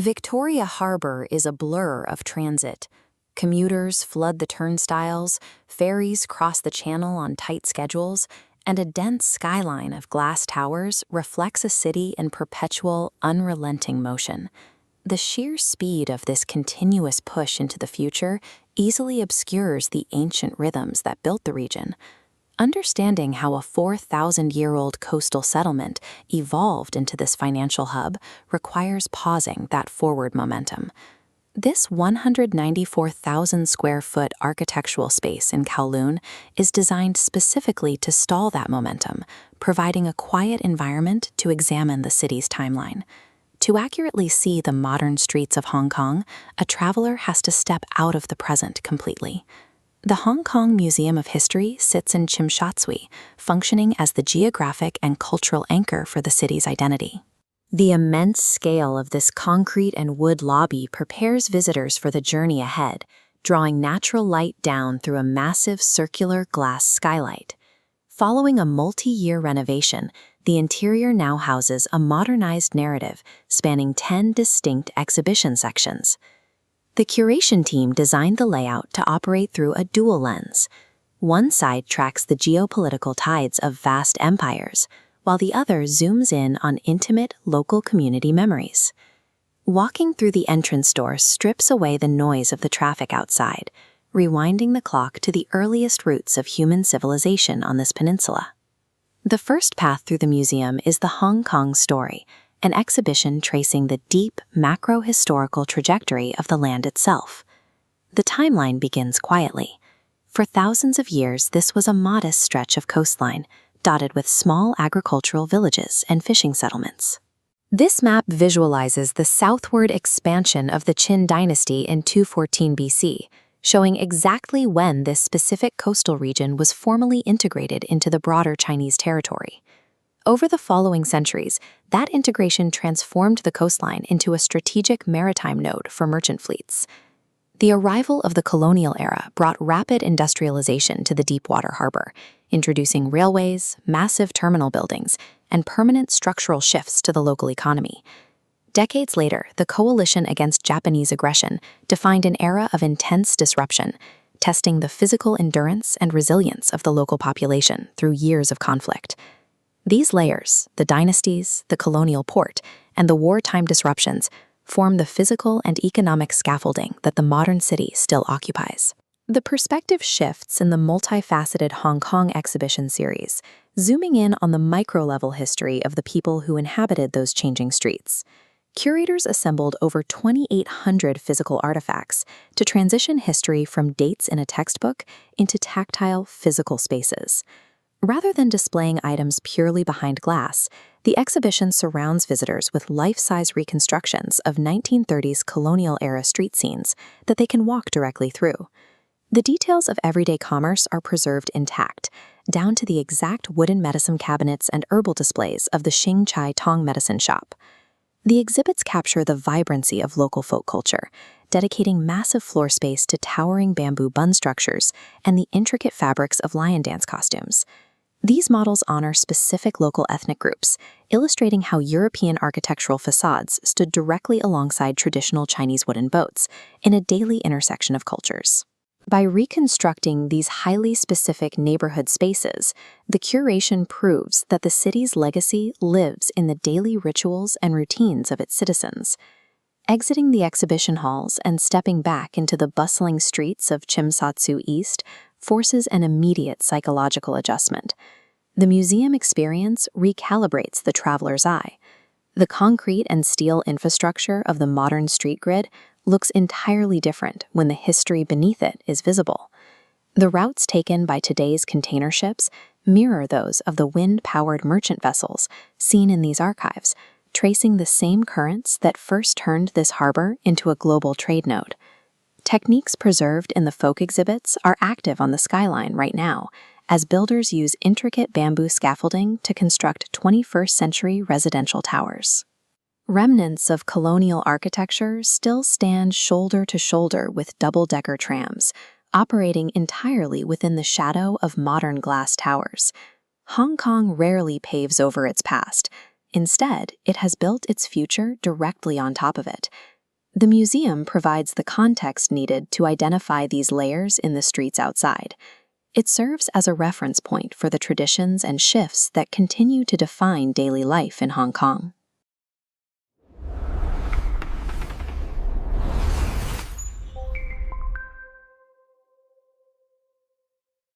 Victoria Harbor is a blur of transit. Commuters flood the turnstiles, ferries cross the channel on tight schedules, and a dense skyline of glass towers reflects a city in perpetual, unrelenting motion. The sheer speed of this continuous push into the future easily obscures the ancient rhythms that built the region. Understanding how a 4,000-year-old coastal settlement evolved into this financial hub requires pausing that forward momentum. This 194,000-square-foot architectural space in Kowloon is designed specifically to stall that momentum, providing a quiet environment to examine the city's timeline. To accurately see the modern streets of Hong Kong, a traveler has to step out of the present completely. The Hong Kong Museum of History sits in Tsim Sha Tsui, functioning as the geographic and cultural anchor for the city's identity. The immense scale of this concrete and wood lobby prepares visitors for the journey ahead, drawing natural light down through a massive circular glass skylight. Following a multi-year renovation, the interior now houses a modernized narrative spanning 10 distinct exhibition sections. The curation team designed the layout to operate through a dual lens. One side tracks the geopolitical tides of vast empires, while the other zooms in on intimate local community memories. Walking through the entrance door strips away the noise of the traffic outside, rewinding the clock to the earliest roots of human civilization on this peninsula. The first path through the museum is the Hong Kong Story, an exhibition tracing the deep, macro-historical trajectory of the land itself. The timeline begins quietly. For thousands of years, this was a modest stretch of coastline, dotted with small agricultural villages and fishing settlements. This map visualizes the southward expansion of the Qin dynasty in 214 BC, showing exactly when this specific coastal region was formally integrated into the broader Chinese territory. Over the following centuries, that integration transformed the coastline into a strategic maritime node for merchant fleets. The arrival of the colonial era brought rapid industrialization to the deep-water harbor, introducing railways, massive terminal buildings, and permanent structural shifts to the local economy. Decades later, the coalition against Japanese aggression defined an era of intense disruption, testing the physical endurance and resilience of the local population through years of conflict. These layers, the dynasties, the colonial port, and the wartime disruptions, form the physical and economic scaffolding that the modern city still occupies. The perspective shifts in the multifaceted Hong Kong exhibition series, zooming in on the micro-level history of the people who inhabited those changing streets. Curators assembled over 2,800 physical artifacts to transition history from dates in a textbook into tactile, physical spaces. Rather than displaying items purely behind glass, the exhibition surrounds visitors with life-size reconstructions of 1930s colonial-era street scenes that they can walk directly through. The details of everyday commerce are preserved intact, down to the exact wooden medicine cabinets and herbal displays of the Xing Chai Tong medicine shop. The exhibits capture the vibrancy of local folk culture, dedicating massive floor space to towering bamboo bun structures and the intricate fabrics of lion dance costumes. These models honor specific local ethnic groups, illustrating how European architectural facades stood directly alongside traditional Chinese wooden boats in a daily intersection of cultures. By reconstructing these highly specific neighborhood spaces, the curation proves that the city's legacy lives in the daily rituals and routines of its citizens. Exiting the exhibition halls and stepping back into the bustling streets of Tsim Sha Tsui East forces an immediate psychological adjustment. The museum experience recalibrates the traveler's eye. The concrete and steel infrastructure of the modern street grid looks entirely different when the history beneath it is visible. The routes taken by today's container ships mirror those of the wind-powered merchant vessels seen in these archives, tracing the same currents that first turned this harbor into a global trade node. Techniques preserved in the folk exhibits are active on the skyline right now, as builders use intricate bamboo scaffolding to construct 21st-century residential towers. Remnants of colonial architecture still stand shoulder to shoulder with double-decker trams, operating entirely within the shadow of modern glass towers. Hong Kong rarely paves over its past, Instead, it has built its future directly on top of it. The museum provides the context needed to identify these layers in the streets outside. It serves as a reference point for the traditions and shifts that continue to define daily life in Hong Kong.